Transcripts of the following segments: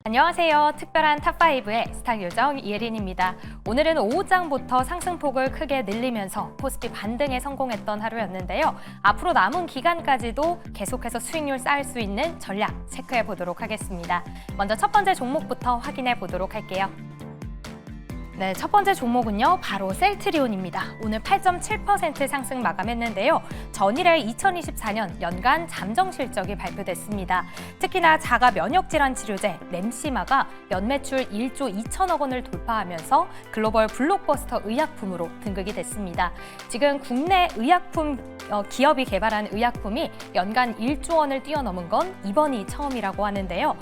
안녕하세요. 특별한 탑5의 스탁 요정 이혜린입니다. 오늘은 오후장부터 상승폭을 크게 늘리면서 코스피 반등에 성공했던 하루였는데요. 앞으로 남은 기간까지도 계속해서 수익률 쌓을 수 있는 전략 체크해 보도록 하겠습니다. 먼저 첫 번째 종목부터 확인해 보도록 할게요. 네, 첫 번째 종목은요, 바로 셀트리온입니다. 오늘 8.7% 상승 마감했는데요. 전일에 2024년 연간 잠정 실적이 발표됐습니다. 특히나 자가 면역 질환 치료제 램시마가 연매출 1조 2천억 원을 돌파하면서 글로벌 블록버스터 의약품으로 등극이 됐습니다. 지금 국내 의약품 기업이 개발한 의약품이 연간 1조 원을 뛰어넘은 건 이번이 처음이라고 하는데요.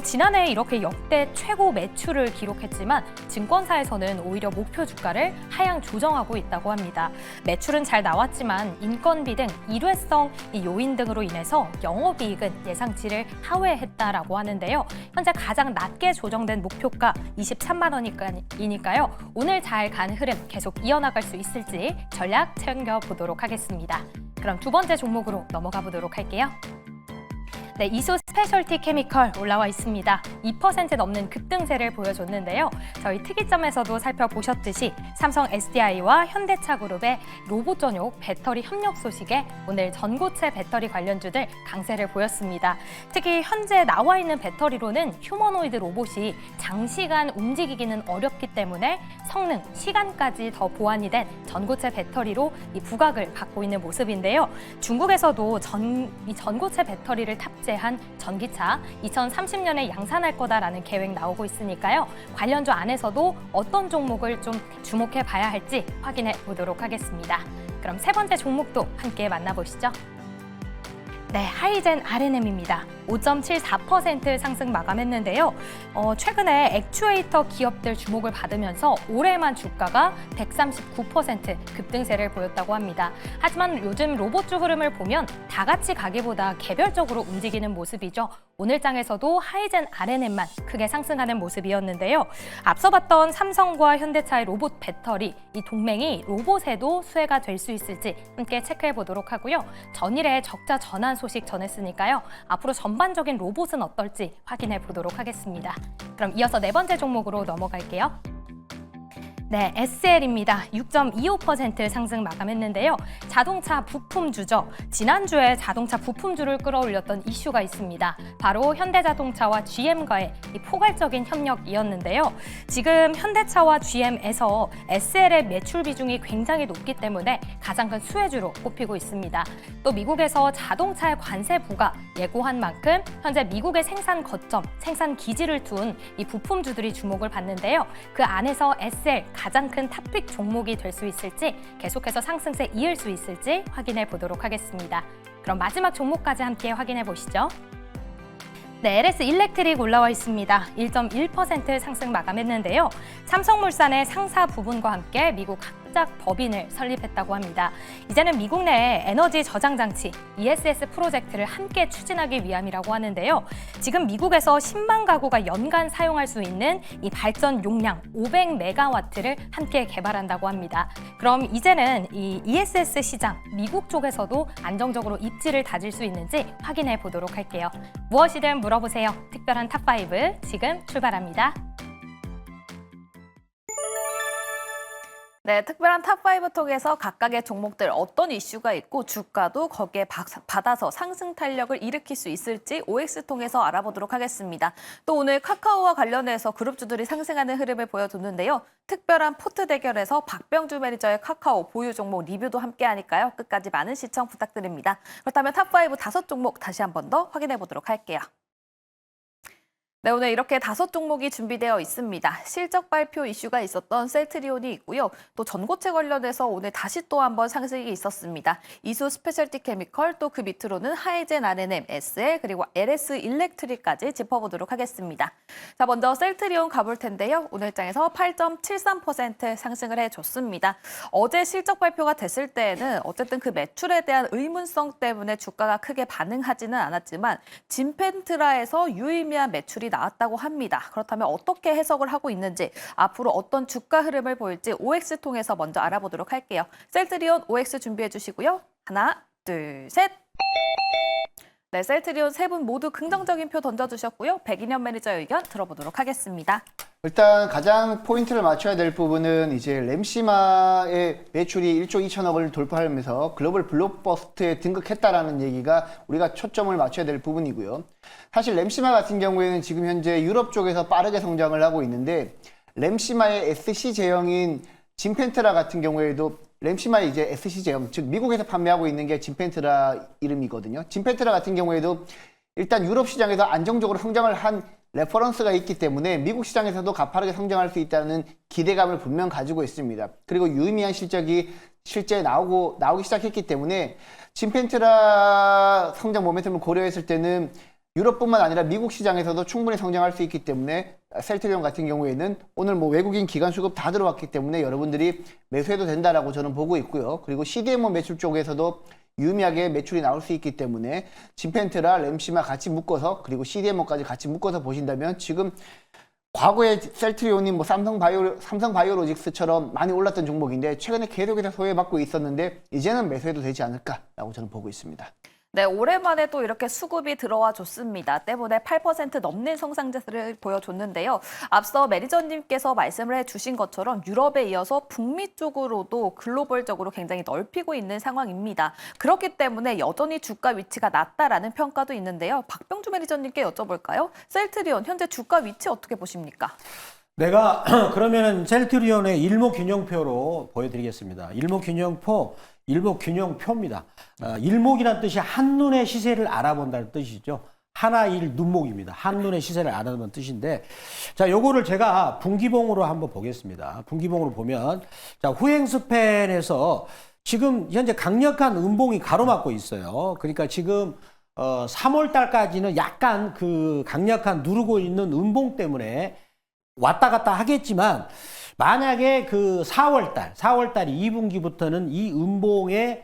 지난해 이렇게 역대 최고 매출을 기록했지만 증권사에서는 오히려 목표 주가를 하향 조정하고 있다고 합니다. 매출은 잘 나왔지만 인건비 등 일회성 요인 등으로 인해서 영업이익은 예상치를 하회했다라고 하는데요. 현재 가장 낮게 조정된 목표가 23만 원이니까요. 오늘 잘 간 흐름 계속 이어나갈 수 있을지 전략 챙겨보도록 하겠습니다. 그럼 두 번째 종목으로 넘어가 보도록 할게요. 네, 이수 스페셜티 케미컬 올라와 있습니다. 2% 넘는 급등세를 보여줬는데요. 저희 특이점에서도 살펴보셨듯이 삼성 SDI와 현대차 그룹의 로봇 전용 배터리 협력 소식에 오늘 전고체 배터리 관련주들 강세를 보였습니다. 특히 현재 나와 있는 배터리로는 휴머노이드 로봇이 장시간 움직이기는 어렵기 때문에 성능, 시간까지 더 보완이 된 전고체 배터리로 이 부각을 받고 있는 모습인데요. 중국에서도 이 전고체 배터리를 탑재한 전기차 2030년에 양산할 거다라는 계획 나오고 있으니까요. 관련주 안에서도 어떤 종목을 좀 주목해 봐야 할지 확인해 보도록 하겠습니다. 그럼 세 번째 종목도 함께 만나보시죠. 네, 하이젠 R&M입니다. 5.74% 상승 마감했는데요. 최근에 액추에이터 기업들 주목을 받으면서 올해만 주가가 139% 급등세를 보였다고 합니다. 하지만 요즘 로봇주 흐름을 보면 다 같이 가기보다 개별적으로 움직이는 모습이죠. 오늘 장에서도 하이젠 R&M만 크게 상승하는 모습이었는데요. 앞서 봤던 삼성과 현대차의 로봇 배터리, 이 동맹이 로봇에도 수혜가 될 수 있을지 함께 체크해 보도록 하고요. 전일에 적자 전환 소식 전했으니까요. 앞으로 전반적인 로봇은 어떨지 확인해 보도록 하겠습니다. 그럼 이어서 네 번째 종목으로 넘어갈게요. 네, SL입니다. 6.25% 상승 마감했는데요. 자동차 부품주죠. 지난주에 자동차 부품주를 끌어올렸던 이슈가 있습니다. 바로 현대자동차와 GM과의 이 포괄적인 협력이었는데요. 지금 현대차와 GM에서 SL의 매출 비중이 굉장히 높기 때문에 가장 큰 수혜주로 꼽히고 있습니다. 또 미국에서 자동차의 관세 부과 예고한 만큼 현재 미국의 생산 거점, 생산 기지를 둔 이 부품주들이 주목을 받는데요. 그 안에서 SL 가장 큰 탑픽 종목이 될 수 있을지 계속해서 상승세 이을 수 있을지 확인해 보도록 하겠습니다. 그럼 마지막 종목까지 함께 확인해 보시죠. 네, LS 일렉트릭 올라와 있습니다. 1.1% 상승 마감했는데요. 삼성물산의 상사 부분과 함께 미국 합작 법인을 설립했다고 합니다. 이제는 미국 내 에너지 저장 장치 ESS 프로젝트를 함께 추진하기 위함이라고 하는데요. 지금 미국에서 10만 가구가 연간 사용할 수 있는 이 발전 용량 500메가와트를 함께 개발한다고 합니다. 그럼 이제는 이 ESS 시장 미국 쪽에서도 안정적으로 입지를 다질 수 있는지 확인해 보도록 할게요. 무엇이든 물어보세요. 특별한 탑5 지금 출발합니다. 네, 특별한 탑5 통해서 각각의 종목들 어떤 이슈가 있고 주가도 거기에 받아서 상승 탄력을 일으킬 수 있을지 OX 통해서 알아보도록 하겠습니다. 또 오늘 카카오와 관련해서 그룹주들이 상승하는 흐름을 보여줬는데요. 특별한 포트 대결에서 박병주 매니저의 카카오 보유 종목 리뷰도 함께 하니까요. 끝까지 많은 시청 부탁드립니다. 그렇다면 탑5 5 종목 다시 한 번 더 확인해 보도록 할게요. 네, 오늘 이렇게 5 종목이 준비되어 있습니다. 실적 발표 이슈가 있었던 셀트리온이 있고요. 또 전고체 관련해서 오늘 다시 또 한번 상승이 있었습니다. 이수 스페셜티 케미컬, 또 그 밑으로는 하이젠 R&M, SL, 그리고 LS 일렉트릭까지 짚어보도록 하겠습니다. 자, 먼저 셀트리온 가볼 텐데요. 오늘 장에서 8.73% 상승을 해줬습니다. 어제 실적 발표가 됐을 때에는 어쨌든 그 매출에 대한 의문성 때문에 주가가 크게 반응하지는 않았지만 진펜트라에서 유의미한 매출이 나왔다고 합니다. 그렇다면 어떻게 해석을 하고 있는지 앞으로 어떤 주가 흐름을 보일지 OX 통해서 먼저 알아보도록 할게요. 셀트리온 OX 준비해 주시고요. 하나, 둘, 셋. 네, 셀트리온 세 분 모두 긍정적인 표 던져주셨고요. 백인현 매니저의 의견 들어보도록 하겠습니다. 일단 가장 포인트를 맞춰야 될 부분은 이제 램시마의 매출이 1조 2천억을 돌파하면서 글로벌 블록버스터에 등극했다라는 얘기가 우리가 초점을 맞춰야 될 부분이고요. 사실 램시마 같은 경우에는 지금 현재 유럽 쪽에서 빠르게 성장을 하고 있는데 램시마의 SC 제형인 진펜트라 같은 경우에도 램시마의 이제 SC 제형, 즉 미국에서 판매하고 있는 게 진펜트라 이름이거든요. 진펜트라 같은 경우에도 일단 유럽 시장에서 안정적으로 성장을 한 레퍼런스가 있기 때문에 미국 시장에서도 가파르게 성장할 수 있다는 기대감을 분명 가지고 있습니다. 그리고 유의미한 실적이 실제 나오기 시작했기 때문에 진펜트라 성장 모멘텀을 고려했을 때는 유럽뿐만 아니라 미국 시장에서도 충분히 성장할 수 있기 때문에 셀트리온 같은 경우에는 오늘 뭐 외국인 기관 수급 다 들어왔기 때문에 여러분들이 매수해도 된다라고 저는 보고 있고요. 그리고 CDMO 매출 쪽에서도 유의미하게 매출이 나올 수 있기 때문에 진펜트라, 램시마 같이 묶어서 그리고 CDMO까지 같이 묶어서 보신다면 지금 과거에 셀트리온이 뭐 삼성바이오로직스처럼 많이 올랐던 종목인데 최근에 계속해서 소외받고 있었는데 이제는 매수해도 되지 않을까라고 저는 보고 있습니다. 네, 오랜만에 또 이렇게 수급이 들어와 줬습니다. 때문에 8% 넘는 성장세를 보여줬는데요. 앞서 매니저님께서 말씀을 해주신 것처럼 유럽에 이어서 북미 쪽으로도 글로벌적으로 굉장히 넓히고 있는 상황입니다. 그렇기 때문에 여전히 주가 위치가 낮다라는 평가도 있는데요. 박병주 매니저님께 여쭤볼까요? 셀트리온 현재 주가 위치 어떻게 보십니까? 내가 그러면은 셀트리온의 일목균형표로 보여드리겠습니다. 일목균형표입니다. 일목이란 뜻이 한눈에 시세를 알아본다는 뜻이죠. 하나일 눈목입니다. 한눈에 시세를 알아보는 뜻인데, 자, 요거를 제가 분기봉으로 한번 보겠습니다. 분기봉으로 보면, 자, 후행스팬에서 지금 현재 강력한 음봉이 가로막고 있어요. 그러니까 지금 3월 달까지는 약간 그 강력한 누르고 있는 음봉 때문에 왔다 갔다 하겠지만 만약에 그 4월달 2분기부터는 이 음봉의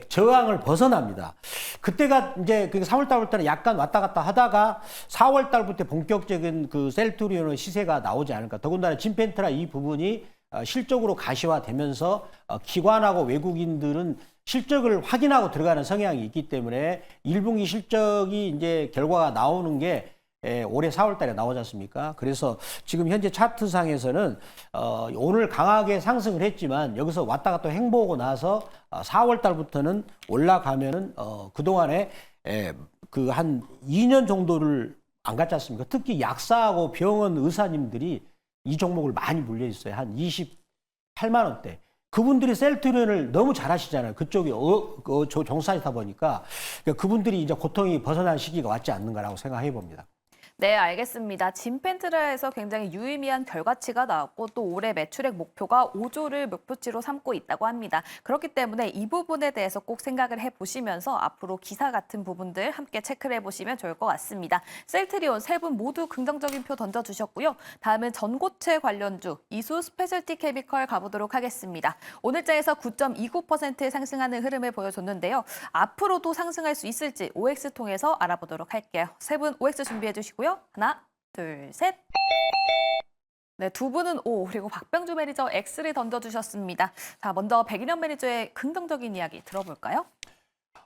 저항을 벗어납니다. 그때가 이제 그 3월달부터는 약간 왔다 갔다 하다가 4월달부터 본격적인 그 셀트리온의 시세가 나오지 않을까. 더군다나 진펜트라 이 부분이 실적으로 가시화되면서 기관하고 외국인들은 실적을 확인하고 들어가는 성향이 있기 때문에 1분기 실적이 이제 결과가 나오는 게 올해 4월 달에 나오지 않습니까? 그래서 지금 현재 차트상에서는 오늘 강하게 상승을 했지만 여기서 왔다 갔다 횡보하고 나서 4월 달부터는 올라가면은 그동안에 그 한 2년 정도를 안 갔지 않습니까? 특히 약사하고 병원 의사님들이 이 종목을 많이 물려 있어요. 한 28만 원대. 그분들이 셀트리온을 너무 잘 하시잖아요. 그쪽이 종사하다 보니까 그분들이 이제 고통이 벗어날 시기가 왔지 않는가라고 생각해 봅니다. 네, 알겠습니다. 진펜트라에서 굉장히 유의미한 결과치가 나왔고 또 올해 매출액 목표가 5조를 목표치로 삼고 있다고 합니다. 그렇기 때문에 이 부분에 대해서 꼭 생각을 해보시면서 앞으로 기사 같은 부분들 함께 체크를 해보시면 좋을 것 같습니다. 셀트리온 세 분 모두 긍정적인 표 던져주셨고요. 다음은 전고체 관련주 이수 스페셜티 케미컬 가보도록 하겠습니다. 오늘장에서 9.29% 상승하는 흐름을 보여줬는데요. 앞으로도 상승할 수 있을지 OX 통해서 알아보도록 할게요. 세 분 OX 준비해 주시고요. 하나, 둘, 셋. 네, 두 분은 O, 그리고 박병주 매니저 X를 던져주셨습니다. 자, 먼저 백인현 매니저의 긍정적인 이야기 들어볼까요?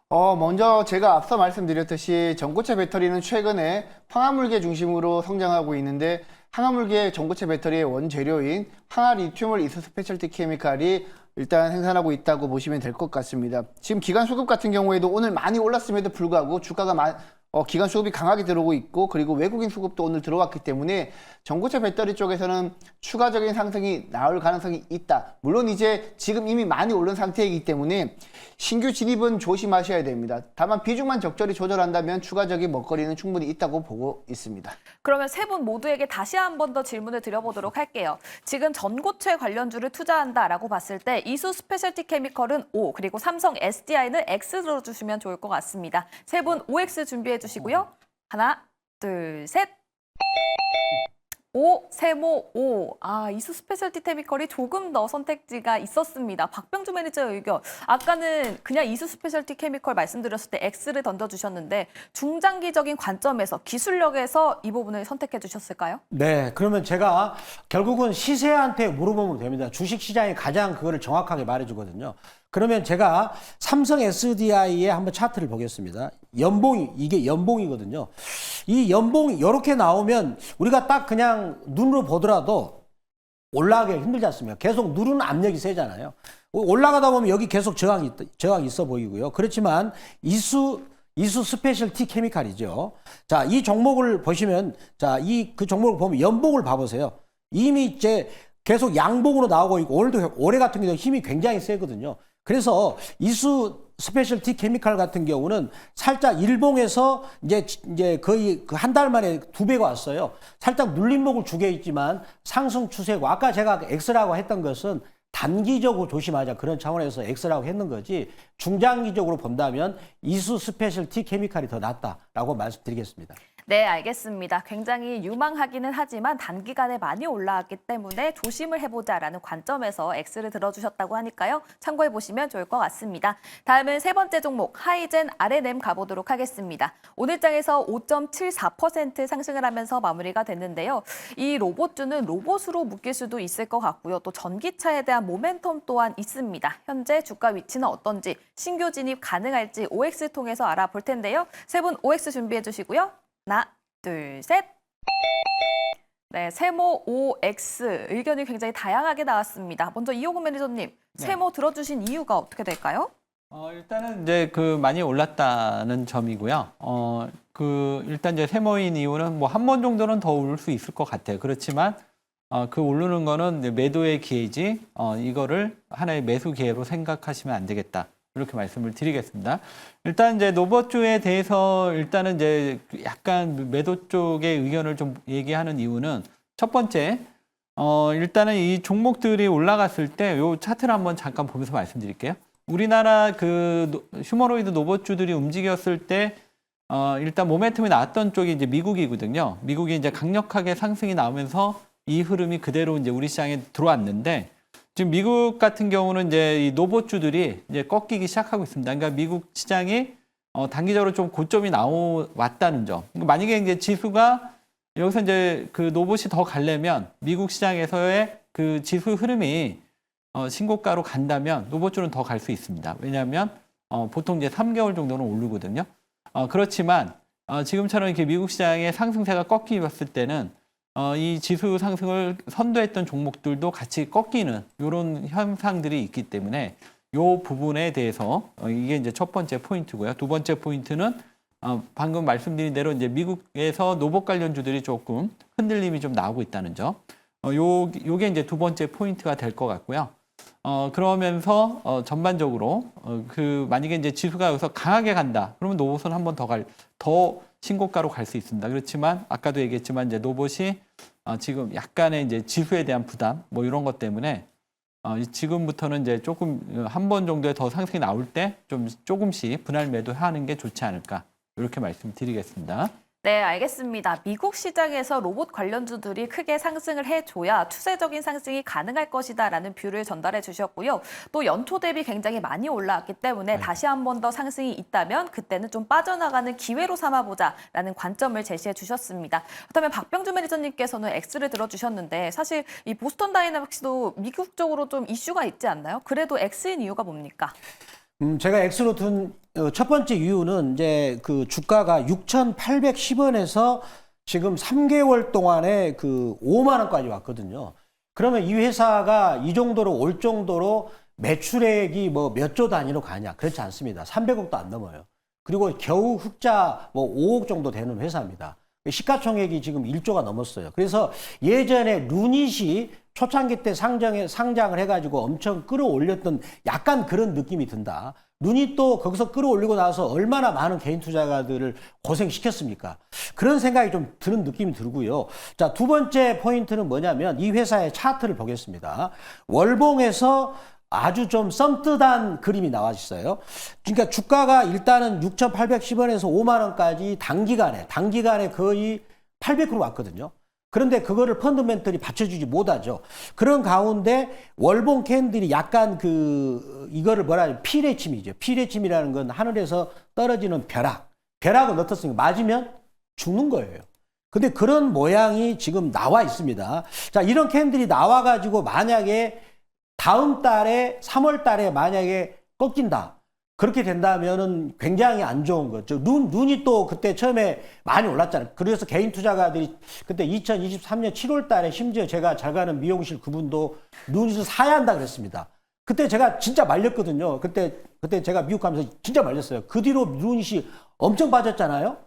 먼저 제가 앞서 말씀드렸듯이 전고체 배터리는 최근에 황화물계 중심으로 성장하고 있는데 황화물계 전고체 배터리의 원재료인 황화리튬을 이수 스페셜티 케미칼이 일단 생산하고 있다고 보시면 될 것 같습니다. 지금 기관 수급 같은 경우에도 오늘 많이 올랐음에도 불구하고 주가가 기관 수급이 강하게 들어오고 있고 그리고 외국인 수급도 오늘 들어왔기 때문에 전고체 배터리 쪽에서는 추가적인 상승이 나올 가능성이 있다. 물론 이제 지금 이미 많이 오른 상태이기 때문에 신규 진입은 조심하셔야 됩니다. 다만 비중만 적절히 조절한다면 추가적인 먹거리는 충분히 있다고 보고 있습니다. 그러면 세 분 모두에게 다시 한 번 더 질문을 드려보도록 할게요. 지금 전고체 관련주를 투자한다라고 봤을 때 이수 스페셜티 케미컬은 O, 그리고 삼성 SDI는 X 들어주시면 좋을 것 같습니다. 세 분 OX 준비해 주시고요. 하나, 둘, 셋. O, 세모, O. 이수 스페셜티 케미컬이 조금 더 선택지가 있었습니다. 박병주 매니저의 의견. 아까는 그냥 이수 스페셜티 케미컬 말씀드렸을 때 X를 던져주셨는데 중장기적인 관점에서 기술력에서 이 부분을 선택해 주셨을까요? 네, 그러면 제가 결국은 시세한테 물어보면 됩니다. 주식시장이 가장 그거를 정확하게 말해주거든요. 그러면 제가 삼성 SDI의 한번 차트를 보겠습니다. 이게 연봉이거든요. 이 연봉이 이렇게 나오면 우리가 딱 그냥 눈으로 보더라도 올라가기 힘들지 않습니까? 계속 누르는 압력이 세잖아요. 올라가다 보면 여기 계속 저항이 있어 보이고요. 그렇지만 이수 스페셜티 케미칼이죠. 자, 이 종목을 보시면, 자, 그 종목을 보면 연봉을 봐보세요. 이미 이제 계속 양봉으로 나오고 있고, 올해 같은 경우는 힘이 굉장히 세거든요. 그래서 이수 스페셜티 케미칼 같은 경우는 살짝 일봉에서 이제 거의 그 한 달 만에 2배가 왔어요. 살짝 눌림목을 주게 있지만 상승 추세고, 아까 제가 X라고 했던 것은 단기적으로 조심하자 그런 차원에서 X라고 했는 거지, 중장기적으로 본다면 이수 스페셜티 케미칼이 더 낫다라고 말씀드리겠습니다. 네, 알겠습니다. 굉장히 유망하기는 하지만 단기간에 많이 올라왔기 때문에 조심을 해보자라는 관점에서 X를 들어주셨다고 하니까요. 참고해보시면 좋을 것 같습니다. 다음은 세 번째 종목 하이젠 R&M 가보도록 하겠습니다. 오늘 장에서 5.74% 상승을 하면서 마무리가 됐는데요. 이 로봇주는 로봇으로 묶일 수도 있을 것 같고요. 또 전기차에 대한 모멘텀 또한 있습니다. 현재 주가 위치는 어떤지, 신규 진입 가능할지 OX 통해서 알아볼 텐데요. 세 분 OX 준비해 주시고요. 하나, 둘, 셋. 네, 세모 OX 의견이 굉장히 다양하게 나왔습니다. 먼저 이호근 매니저님, 세모 들어주신 이유가 어떻게 될까요? 일단은 이제 많이 올랐다는 점이고요. 일단 이제 세모인 이유는 뭐 한 번 정도는 더 오를 수 있을 것 같아요. 그렇지만 그 오르는 거는 이제 매도의 기회지, 이거를 하나의 매수 기회로 생각하시면 안 되겠다. 이렇게 말씀을 드리겠습니다. 일단 이제 로봇주에 대해서 일단은 이제 약간 매도 쪽의 의견을 좀 얘기하는 이유는, 첫 번째, 일단은 이 종목들이 올라갔을 때 요 차트를 한번 잠깐 보면서 말씀드릴게요. 우리나라 휴머노이드 로봇주들이 움직였을 때 일단 모멘텀이 나왔던 쪽이 이제 미국이거든요. 미국이 이제 강력하게 상승이 나오면서 이 흐름이 그대로 이제 우리 시장에 들어왔는데, 지금 미국 같은 경우는 이제 이 로봇주들이 이제 꺾이기 시작하고 있습니다. 그러니까 미국 시장이 단기적으로 좀 고점이 왔다는 점. 그러니까 만약에 이제 지수가 여기서 이제 그 로봇이 더 가려면 미국 시장에서의 그 지수 흐름이 신고가로 간다면 로봇주는 더 갈 수 있습니다. 왜냐하면 보통 이제 3개월 정도는 오르거든요. 그렇지만 지금처럼 이렇게 미국 시장의 상승세가 꺾이었을 때는 이 지수 상승을 선도했던 종목들도 같이 꺾이는 이런 현상들이 있기 때문에 이 부분에 대해서 이게 이제 첫 번째 포인트고요. 두 번째 포인트는 방금 말씀드린 대로 이제 미국에서 로봇 관련주들이 조금 흔들림이 좀 나오고 있다는 점. 요게 이제 두 번째 포인트가 될 것 같고요. 그러면서 전반적으로 만약에 이제 지수가 여기서 강하게 간다. 그러면 로봇은 한 번 더 신고가로 갈 수 있습니다. 그렇지만 아까도 얘기했지만 이제 로봇이 지금 약간의 이제 지수에 대한 부담 뭐 이런 것 때문에 지금부터는 이제 조금 한 번 정도의 더 상승이 나올 때 조금씩 분할 매도하는 게 좋지 않을까, 이렇게 말씀드리겠습니다. 네, 알겠습니다. 미국 시장에서 로봇 관련주들이 크게 상승을 해줘야 추세적인 상승이 가능할 것이다라는 뷰를 전달해 주셨고요. 또 연초 대비 굉장히 많이 올라왔기 때문에 다시 한 번 더 상승이 있다면 그때는 좀 빠져나가는 기회로 삼아보자라는 관점을 제시해 주셨습니다. 그렇다면 박병주 매니저님께서는 X를 들어주셨는데, 사실 이 보스턴 다이내믹스도 미국 쪽으로 좀 이슈가 있지 않나요? 그래도 X인 이유가 뭡니까? 제가 X로 둔 첫 번째 이유는 이제 그 주가가 6,810원에서 지금 3개월 동안에 5만 원까지 왔거든요. 그러면 이 회사가 이 정도로 올 정도로 매출액이 뭐 몇 조 단위로 가냐? 그렇지 않습니다. 300억도 안 넘어요. 그리고 겨우 흑자 뭐 5억 정도 되는 회사입니다. 시가총액이 지금 1조가 넘었어요. 그래서 예전에 루닛이 초창기 때 상장을 해가지고 엄청 끌어올렸던 약간 그런 느낌이 든다. 루닛도 거기서 끌어올리고 나서 얼마나 많은 개인 투자가들을 고생시켰습니까? 그런 생각이 좀 드는 느낌이 들고요. 자, 두 번째 포인트는 뭐냐면 이 회사의 차트를 보겠습니다. 월봉에서 아주 좀 썸뜻한 그림이 나와 있어요. 그러니까 주가가 일단은 6,810원에서 5만 원까지 단기간에 거의 800% 왔거든요. 그런데 그거를 펀더멘털이 받쳐주지 못하죠. 그런 가운데 월봉 캔들이 약간 이거를 피레침이죠. 피레침이라는 건 하늘에서 떨어지는 벼락은 어떻습니까? 맞으면 죽는 거예요. 근데 그런 모양이 지금 나와 있습니다. 자, 이런 캔들이 나와가지고 만약에 다음 달에 3월 달에 만약에 꺾인다. 그렇게 된다면은 굉장히 안 좋은 거죠. 눈이 또 그때 처음에 많이 올랐잖아요. 그래서 개인 투자가들이 그때 2023년 7월 달에 심지어 제가 잘 가는 미용실 그분도 눈이 사야 한다 그랬습니다. 그때 제가 진짜 말렸거든요. 그때 제가 미국 가면서 진짜 말렸어요. 그 뒤로 눈이 엄청 빠졌잖아요.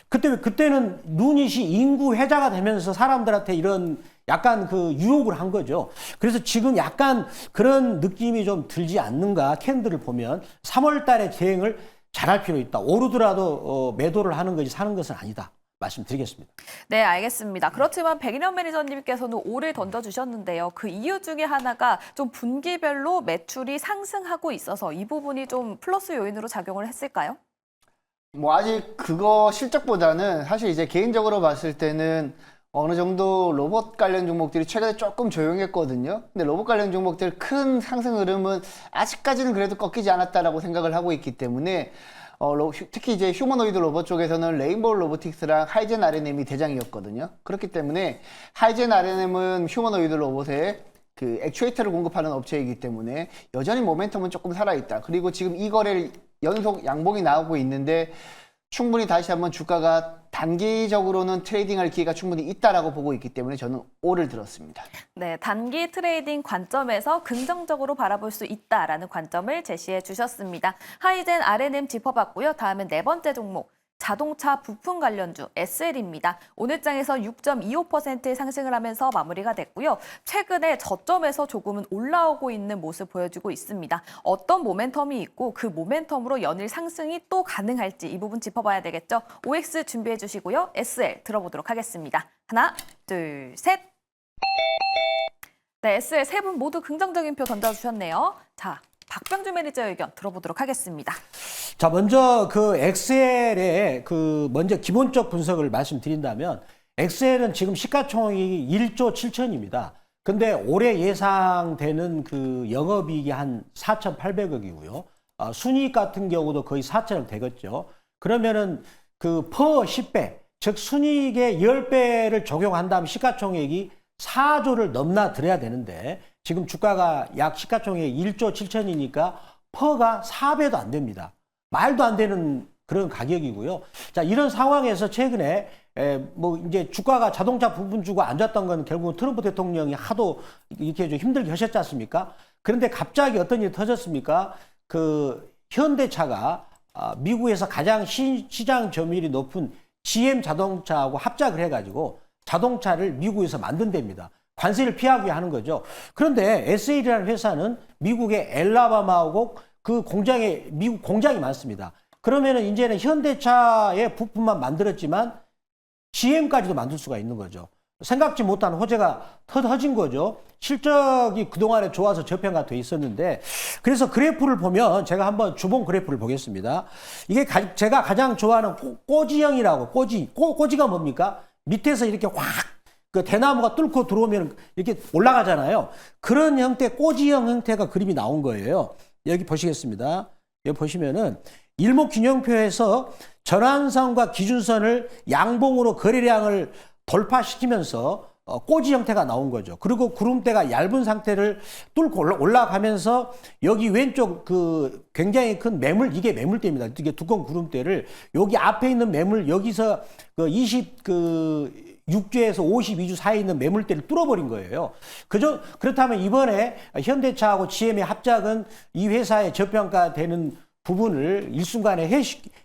그때는 눈이시 인구 회자가 되면서 사람들한테 이런 약간 그 유혹을 한 거죠. 그래서 지금 약간 그런 느낌이 좀 들지 않는가, 캔들을 보면 3월 달에 대응을 잘할 필요 있다. 오르더라도 매도를 하는 거지 사는 것은 아니다. 말씀드리겠습니다. 네, 알겠습니다. 그렇지만 백인현 매니저님께서는 5를 던져주셨는데요. 그 이유 중에 하나가 좀 분기별로 매출이 상승하고 있어서 이 부분이 좀 플러스 요인으로 작용을 했을까요? 뭐 아직 그거 실적보다는 사실 이제 개인적으로 봤을 때는 어느 정도 로봇 관련 종목들이 최근에 조금 조용했거든요. 근데 로봇 관련 종목들 큰 상승 흐름은 아직까지는 그래도 꺾이지 않았다라고 생각을 하고 있기 때문에 특히 이제 휴머노이드 로봇 쪽에서는 레인보우 로보틱스랑 하이젠 RNM이 대장이었거든요. 그렇기 때문에 하이젠 RNM은 휴머노이드 로봇에 그 액추에이터를 공급하는 업체이기 때문에 여전히 모멘텀은 조금 살아있다. 그리고 지금 이 거래를 연속 양봉이 나오고 있는데 충분히 다시 한번 주가가 단기적으로는 트레이딩할 기회가 충분히 있다라고 보고 있기 때문에 저는 5를 들었습니다. 네, 단기 트레이딩 관점에서 긍정적으로 바라볼 수 있다라는 관점을 제시해 주셨습니다. 하이젠 RNM 짚어봤고요. 다음은 네 번째 종목. 자동차 부품 관련주 SL입니다. 오늘 장에서 6.25% 상승을 하면서 마무리가 됐고요. 최근에 저점에서 조금은 올라오고 있는 모습 보여주고 있습니다. 어떤 모멘텀이 있고 그 모멘텀으로 연일 상승이 또 가능할지 이 부분 짚어봐야 되겠죠. OX 준비해 주시고요. SL 들어보도록 하겠습니다. 하나, 둘, 셋. 네, SL 세 분 모두 긍정적인 표 던져주셨네요. 자, 박병주 매니저 의견 들어보도록 하겠습니다. 자, 먼저 그 엑셀의 그 먼저 기본적 분석을 말씀드린다면 엑셀은 지금 시가총액이 1조 7천입니다. 근데 올해 예상되는 그 영업이익이 한 4,800억이고요. 순이익 같은 경우도 거의 4천억 되겠죠. 그러면은 그 퍼 10배, 즉 순이익의 10배를 적용한다면 시가총액이 4조를 넘나들어야 되는데 지금 주가가 약 시가총액 1조 7천이니까 퍼가 4배도 안 됩니다. 말도 안 되는 그런 가격이고요. 자, 이런 상황에서 최근에 뭐 이제 주가가 자동차 부분 주고 안 좋았던 건 결국은 트럼프 대통령이 하도 이렇게 좀 힘들게 하셨지 않습니까? 그런데 갑자기 어떤 일이 터졌습니까? 그 현대차가 미국에서 가장 시장 점유율이 높은 GM 자동차하고 합작을 해가지고 자동차를 미국에서 만든답니다. 관세를 피하기 위해 하는 거죠. 그런데 SL이라는 회사는 미국의 엘라바마하고 그 공장에 미국 공장이 많습니다. 그러면은 이제는 현대차의 부품만 만들었지만 GM까지도 만들 수가 있는 거죠. 생각지 못한 호재가 터진 거죠. 실적이 그동안에 좋아서 저평가 돼 있었는데 그래서 그래프를 보면 제가 한번 주봉 그래프를 보겠습니다. 이게 제가 가장 좋아하는 꼬지형이라고 꼬지가 뭡니까? 밑에서 이렇게 확 그 대나무가 뚫고 들어오면 이렇게 올라가잖아요. 그런 형태 꼬지형 형태가 그림이 나온 거예요. 여기 보시겠습니다. 여기 보시면은 일목균형표에서 전환선과 기준선을 양봉으로 거래량을 돌파시키면서 꼬지 형태가 나온 거죠. 그리고 구름대가 얇은 상태를 뚫고 올라가면서 여기 왼쪽 그 굉장히 큰 매물, 이게 매물대입니다. 이게 두꺼운 구름대를 여기 앞에 있는 매물 여기서 그 26주에서 52주 사이에 있는 매물대를 뚫어버린 거예요. 그렇다면 이번에 현대차하고 GM의 합작은 이 회사의 저평가되는 부분을 일순간에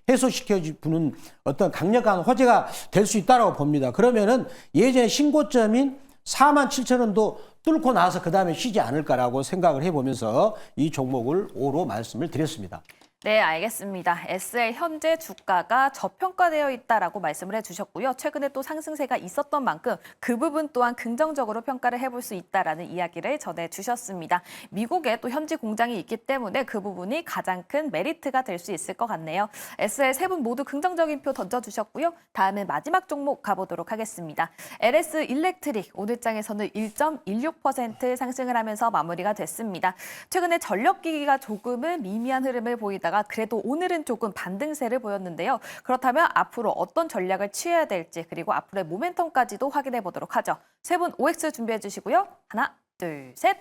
해소시켜주는 어떤 강력한 호재가 될 수 있다고 봅니다. 그러면은 예전에 신고점인 47,000원도 뚫고 나서 그 다음에 쉬지 않을까라고 생각을 해보면서 이 종목을 5로 말씀을 드렸습니다. 네, 알겠습니다. SL 현재 주가가 저평가되어 있다라고 말씀을 해주셨고요. 최근에 또 상승세가 있었던 만큼 그 부분 또한 긍정적으로 평가를 해볼 수 있다라는 이야기를 전해주셨습니다. 미국에 또 현지 공장이 있기 때문에 그 부분이 가장 큰 메리트가 될 수 있을 것 같네요. SL 세 분 모두 긍정적인 표 던져주셨고요. 다음에 마지막 종목 가보도록 하겠습니다. LS 일렉트릭 오늘 장에서는 1.16% 상승을 하면서 마무리가 됐습니다. 최근에 전력기기가 조금은 미미한 흐름을 보이다가 그래도 오늘은 조금 반등세를 보였는데요. 그렇다면 앞으로 어떤 전략을 취해야 될지 그리고 앞으로의 모멘텀까지도 확인해 보도록 하죠. 세 분 OX 준비해 주시고요. 하나, 둘, 셋.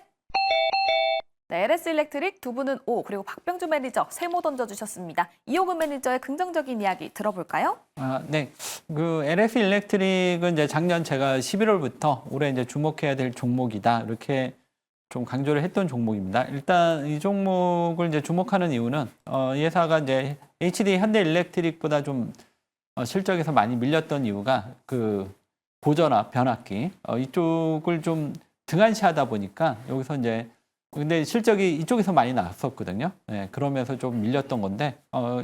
네, LS 일렉트릭 두 분은 O, 그리고 박병주 매니저 세모 던져주셨습니다. 이호근 매니저의 긍정적인 이야기 들어볼까요? 네. 그 LS 일렉트릭은 이제 작년 제가 11월부터 올해 이제 주목해야 될 종목이다. 이렇게 좀 강조를 했던 종목입니다. 일단 이 종목을 이제 주목하는 이유는 이 회사가 이제 HD 현대 일렉트릭보다 좀 실적에서 많이 밀렸던 이유가 그 보전압, 변압기 이쪽을 좀 등한시하다 보니까 여기서 이제 근데 실적이 이쪽에서 많이 나왔었거든요. 네, 그러면서 좀 밀렸던 건데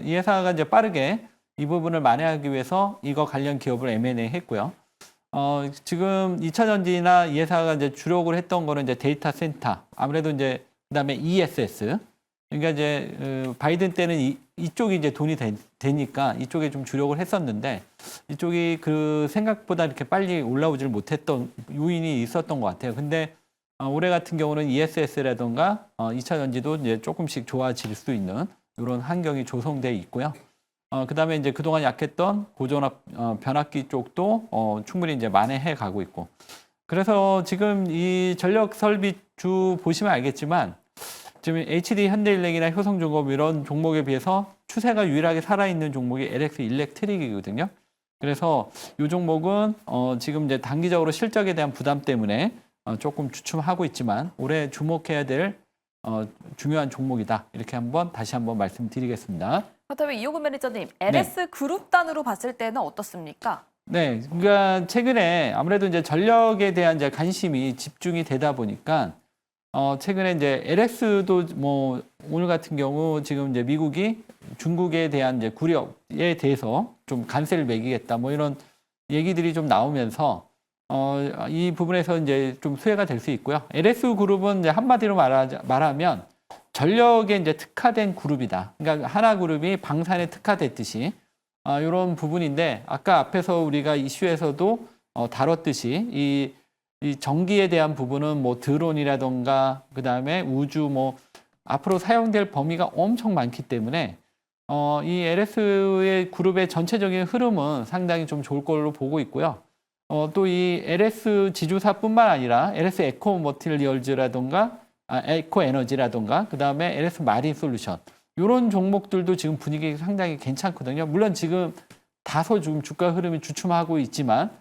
이 회사가 이제 빠르게 이 부분을 만회하기 위해서 이거 관련 기업을 M&A 했고요. 지금 2차전지나 이 회사가 이제 주력을 했던 거는 이제 데이터 센터, 아무래도 이제 그다음에 ESS. 그러니까 이제 바이든 때는 이쪽이 이제 돈이 되니까 이쪽에 좀 주력을 했었는데 이쪽이 그 생각보다 이렇게 빨리 올라오질 못했던 요인이 있었던 것 같아요. 근데 올해 같은 경우는 ESS라든가 2차 전지도 이제 조금씩 좋아질 수 있는 이런 환경이 조성돼 있고요. 그다음에 이제 그동안 약했던 보존압 변압기 쪽도 충분히 이제 만회해 가고 있고. 그래서 지금 이 전력 설비 주 보시면 알겠지만 지금 HD 현대일렉이나 효성중공업 이런 종목에 비해서 추세가 유일하게 살아있는 종목이 LS 일렉트릭이거든요. 그래서 이 종목은 지금 이제 단기적으로 실적에 대한 부담 때문에 조금 주춤하고 있지만 올해 주목해야 될 중요한 종목이다. 이렇게 다시 한번 말씀드리겠습니다. 그렇다면 이호근 매니저님, LS 그룹 단으로 봤을 때는 어떻습니까? 네, 그러니까 최근에 아무래도 이제 전력에 대한 이제 관심이 집중이 되다 보니까 최근에 이제 LS도 뭐 오늘 같은 경우 지금 이제 미국이 중국에 대한 이제 구력에 대해서 좀 관세를 매기겠다 뭐 이런 얘기들이 좀 나오면서 이 부분에서 이제 좀 수혜가 될 수 있고요. LS 그룹은 이제 한마디로 말하면 전력에 이제 특화된 그룹이다. 그러니까 하나 그룹이 방산에 특화됐듯이 이런 부분인데 아까 앞에서 우리가 이슈에서도 다뤘듯이 이 전기에 대한 부분은 뭐 드론이라던가 그다음에 우주 뭐 앞으로 사용될 범위가 엄청 많기 때문에 이 LS의 그룹의 전체적인 흐름은 상당히 좀 좋을 걸로 보고 있고요. 또 이 LS 지주사뿐만 아니라 LS 에코 머티리얼즈라던가 에코 에너지라던가 그다음에 LS 마린 솔루션 이런 종목들도 지금 분위기 상당히 괜찮거든요. 물론 지금 다소 좀 주가 흐름이 주춤하고 있지만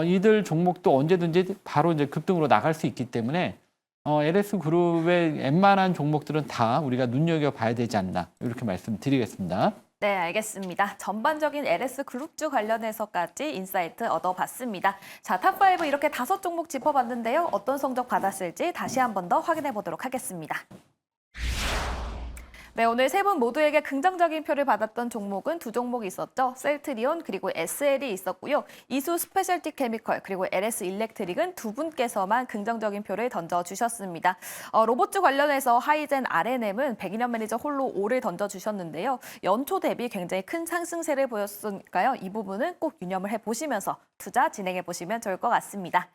이들 종목도 언제든지 바로 이제 급등으로 나갈 수 있기 때문에 LS 그룹의 웬만한 종목들은 다 우리가 눈여겨봐야 되지 않나 이렇게 말씀드리겠습니다. 네, 알겠습니다. 전반적인 LS 그룹주 관련해서까지 인사이트 얻어봤습니다. 자, 탑5 이렇게 5종목 짚어봤는데요. 어떤 성적 받았을지 다시 한 번 더 확인해 보도록 하겠습니다. 네, 오늘 세 분 모두에게 긍정적인 표를 받았던 종목은 두 종목이 있었죠. 셀트리온 그리고 SL이 있었고요. 이수 스페셜티 케미컬 그리고 LS 일렉트릭은 두 분께서만 긍정적인 표를 던져주셨습니다. 로봇주 관련해서 하이젠 RNM은 백인현 매니저 홀로 5를 던져주셨는데요. 연초 대비 굉장히 큰 상승세를 보였으니까요. 이 부분은 꼭 유념을 해보시면서 투자 진행해보시면 좋을 것 같습니다.